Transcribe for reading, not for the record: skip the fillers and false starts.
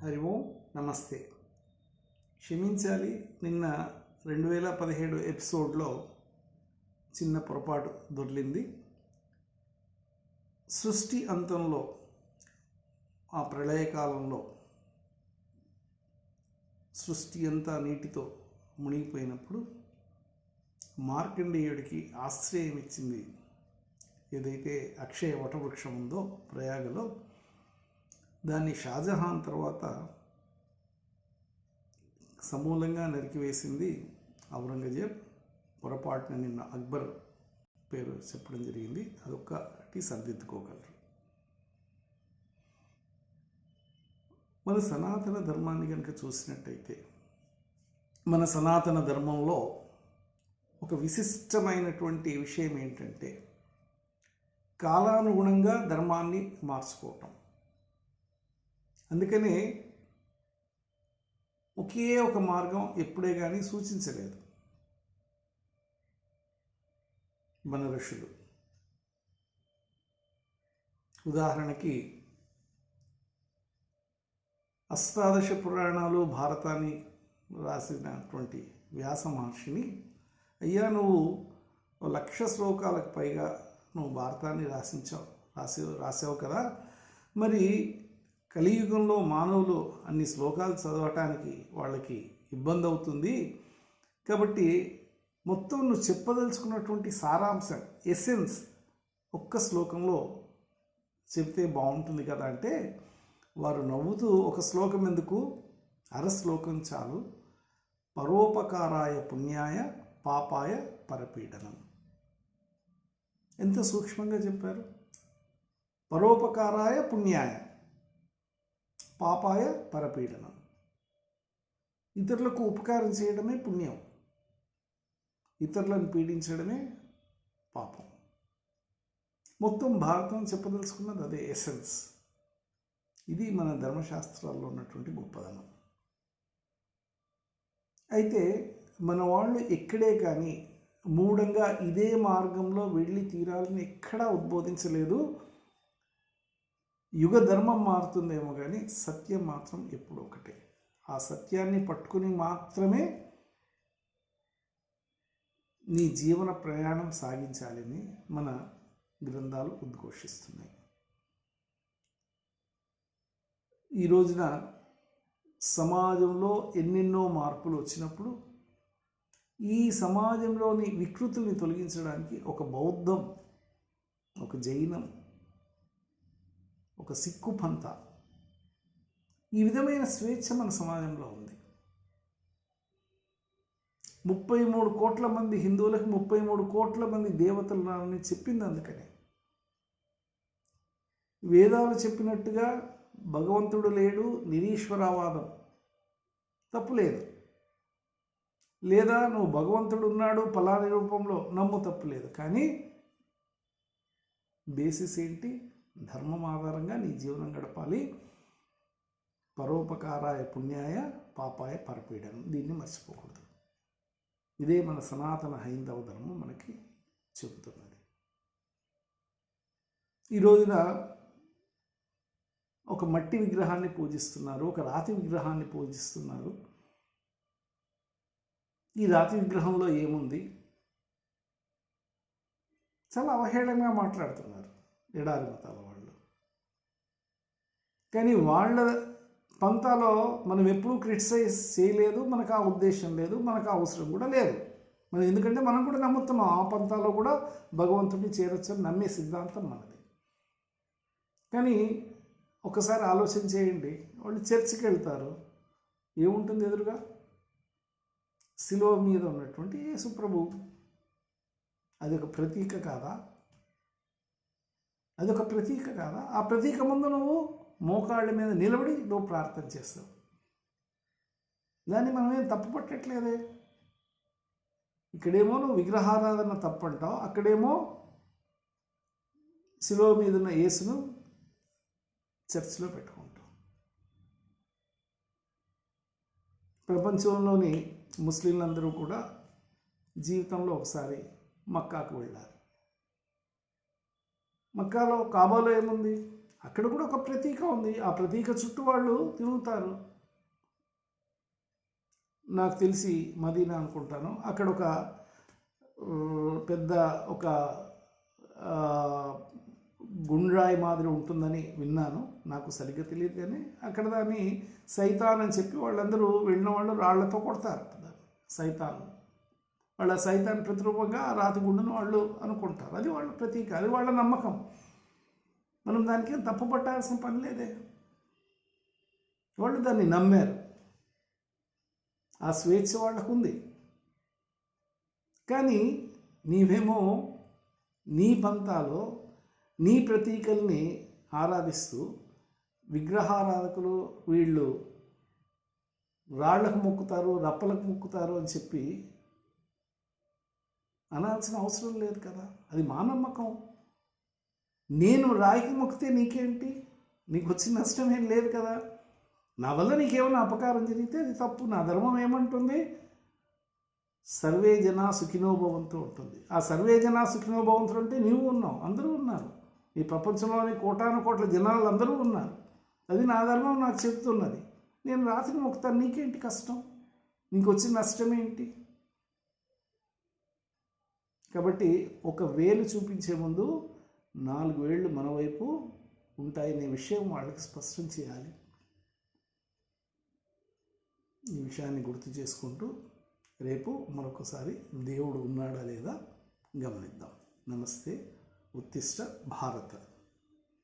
హరి ఓం నమస్తే. క్షమించాలి, నిన్న 2017 ఎపిసోడ్లో చిన్న పొరపాటు దొర్లింది. సృష్టి అంతంలో ఆ ప్రళయకాలంలో సృష్టి అంతా నీటితో మునిగిపోయినప్పుడు మార్కండేయుడికి ఆశ్రయం ఇచ్చింది ఏదైతే అక్షయ వటవృక్షం ఉందో ప్రయాగలో, దాన్ని షాజహాన్ తర్వాత సమూలంగా నరికివేసింది ఔరంగజేబ్. పొరపాటున నిన్న అక్బర్ పేరు చెప్పడం జరిగింది, అదొక్కటి సరిదిద్దుకోగలరు. మన సనాతన ధర్మాన్ని కనుక చూసినట్టయితే, మన సనాతన ధర్మంలో ఒక విశిష్టమైనటువంటి విషయం ఏంటంటే కాలానుగుణంగా ధర్మాన్ని మార్చుకోవటం. అందుకనే ఒకే ఒక మార్గం ఎప్పుడే కానీ సూచించలేదు మన ఋషులు. ఉదాహరణకి అష్టాదశ పురాణాలు భారతాన్ని రాసినటువంటి వ్యాస మహర్షిని, అయ్యా నువ్వు 1,00,000 శ్లోకాలకు పైగా నువ్వు భారతాన్ని రాసావు కదా, మరి కలియుగంలో మానవులు అన్ని శ్లోకాలు చదవటానికి వాళ్ళకి ఇబ్బంది అవుతుంది, కాబట్టి మొత్తం నువ్వు చెప్పదలుచుకున్నటువంటి సారాంశం, ఎసెన్స్ ఒక్క శ్లోకంలో చెప్తే బాగుంటుంది కదా అంటే, వారు నవ్వుతూ ఒక శ్లోకం ఎందుకు, శ్లోకం చాలు, పరోపకారాయ పుణ్యాయ పాపాయ పరపీడనం. ఎంత సూక్ష్మంగా చెప్పారు. పరోపకారాయ పుణ్యాయ పాపాయ పరపీడనం. ఇతరులకు ఉపకారం చేయడమే పుణ్యం, ఇతరులను పీడించడమే పాపం. మొత్తం భారతం చెప్పదలుచుకున్నది అదే ఎసెన్స్. ఇది మన ధర్మశాస్త్రాల్లో ఉన్నటువంటి గొప్పదనం. అయితే మన వాళ్ళు ఎక్కడే కానీ మూఢంగా ఇదే మార్గంలో వెళ్ళి తీరాలని ఎక్కడా ఉద్బోధించలేదు. యుగ ధర్మం మారుతుందేమో కానీ సత్యం మాత్రం ఎప్పుడు ఒకటే. ఆ సత్యాన్ని పట్టుకుని మాత్రమే నీ జీవన ప్రయాణం సాగించాలని మన గ్రంథాలు ఉద్ఘోషిస్తున్నాయి. ఈ రోజున సమాజంలో ఎన్నెన్నో మార్పులు వచ్చినప్పుడు ఈ సమాజంలోని వికృతుల్ని తొలగించడానికి ఒక బౌద్ధం, ఒక జైనం, ఒక సిక్కు పంథ, ఈ విధమైన స్వేచ్ఛ మన సమాజంలో ఉంది. 33 కోట్ల మంది హిందువులకు 33 కోట్ల మంది దేవతలని చెప్పింది. అందుకని వేదాలు చెప్పినట్టుగా భగవంతుడు లేడు, నిరీశ్వరవాదం తప్పులేదు. లేదా నువ్వు భగవంతుడు ఉన్నాడు ఫలాని రూపంలో నమ్ము, తప్పులేదు. కానీ బేసిస్ ఏంటి? ధర్మం ఆధారంగా నీ జీవనం గడపాలి. పరోపకారాయ పుణ్యాయ పాపాయ పరపీడనం, దీన్ని మర్చిపోకూడదు. ఇదే మన సనాతన హైందవ ధర్మం మనకి చెబుతున్నది. ఈ రోజున ఒక మట్టి విగ్రహాన్ని పూజిస్తున్నారు, ఒక రాతి విగ్రహాన్ని పూజిస్తున్నారు. ఈ రాతి విగ్రహంలో ఏముంది? చాలా అవహేళనగా మాట్లాడుతున్నారు ఎడారి మతాల వాళ్ళు. కానీ వాళ్ళ పంతాలో మనం ఎప్పుడూ క్రిటిసైజ్ చేయలేదు, మనకు ఆ ఉద్దేశం లేదు, మనకు అవసరం కూడా లేదు. మనం ఎందుకంటే మనం కూడా నమ్ముతున్నాం ఆ పంతాలో కూడా భగవంతుడిని చేరొచ్చని నమ్మే సిద్ధాంతం మనది. కానీ ఒకసారి ఆలోచన చేయండి, వాళ్ళు చర్చికి వెళ్తారు, ఏముంటుంది ఎదురుగా? శిలువ మీద ఉన్నటువంటి యేసు ప్రభు. అది ఒక ప్రతీక కాదా? అదొక ప్రతీక కాదా? ఆ ప్రతీక ముందు నువ్వు మోకాళ్ళ మీద నిలబడి నువ్వు ప్రార్థన చేస్తావు. దాన్ని మనమేం తప్పు పట్టట్లేదే. ఇక్కడేమో నువ్వు విగ్రహారాధన తప్పంటావు, అక్కడేమో శిలువ మీద ఉన్న యేసును చర్చిలో పెట్టుకుంటావు. ప్రపంచంలోని ముస్లింలందరూ కూడా జీవితంలో ఒకసారి మక్కాకు వెళ్ళారు. మక్కాలో, కాబోలో ఏముంది? అక్కడ కూడా ఒక ప్రతీక ఉంది. ఆ ప్రతీక చుట్టూ వాళ్ళు తిరుగుతారు. నాకు తెలిసి మదీనా అనుకుంటాను. అక్కడ ఒక పెద్ద ఒక గుండ్రాయి మాదిరి ఉంటుందని విన్నాను. నాకు సరిగ్గా తెలియదు, కానీ అక్కడ దాన్ని సైతాన్ అని చెప్పి వాళ్ళందరూ వెళ్ళిన వాళ్ళు రాళ్లతో కొడతారు దాన్ని సైతాన్. వాళ్ళ సైతాన్ ప్రతిరూపంగా ఆ రాతి గుండును వాళ్ళు అనుకుంటారు. అది వాళ్ళ ప్రతీక, అది వాళ్ళ నమ్మకం. మనం దానికి తప్పు పట్టాల్సిన పని లేదే. వాళ్ళు దాన్ని నమ్మారు, ఆ స్వేచ్ఛ వాళ్ళకు ఉంది. కానీ నీవేమో నీ పంతాలో నీ ప్రతీకల్ని ఆరాధిస్తూ, విగ్రహారాధకులు వీళ్ళు రాళ్లకు మొక్కుతారు, రప్పలకు మొక్కుతారు అని చెప్పి అనాల్సిన అవసరం లేదు కదా. అది మా నమ్మకం. నేను రాయికి మొక్కితే నీకేంటి? నీకు వచ్చిన నష్టం ఏం లేదు కదా. నా వల్ల నీకేమైనా అపకారం జరిగితే అది తప్పు. నా ధర్మం ఏమంటుంది? సర్వే జనా సుఖినోభవంతో ఉంటుంది. ఆ సర్వే జనా సుఖినోభవంతులు అంటే నీవు ఉన్నావు, అందరూ ఉన్నారు. ఈ ప్రపంచంలోని కోటాను కోట్ల జనాలు అందరూ ఉన్నారు. అది నా ధర్మం నాకు చెప్తున్నది. నేను రాతికి మొక్కుతాను, నీకేంటి కష్టం? నీకు వచ్చిన నష్టం ఏంటి? కాబట్టి ఒక వేలు చూపించే ముందు 4 వేళ్ళు మన వైపు ఉంటాయనే విషయం వాళ్ళకి స్పష్టం చేయాలి. ఈ విషయాన్ని గుర్తు చేసుకుంటూ రేపు మరొకసారి దేవుడు ఉన్నాడా లేదా గమనిద్దాం. నమస్తే. ఉత్తిష్ట భారత.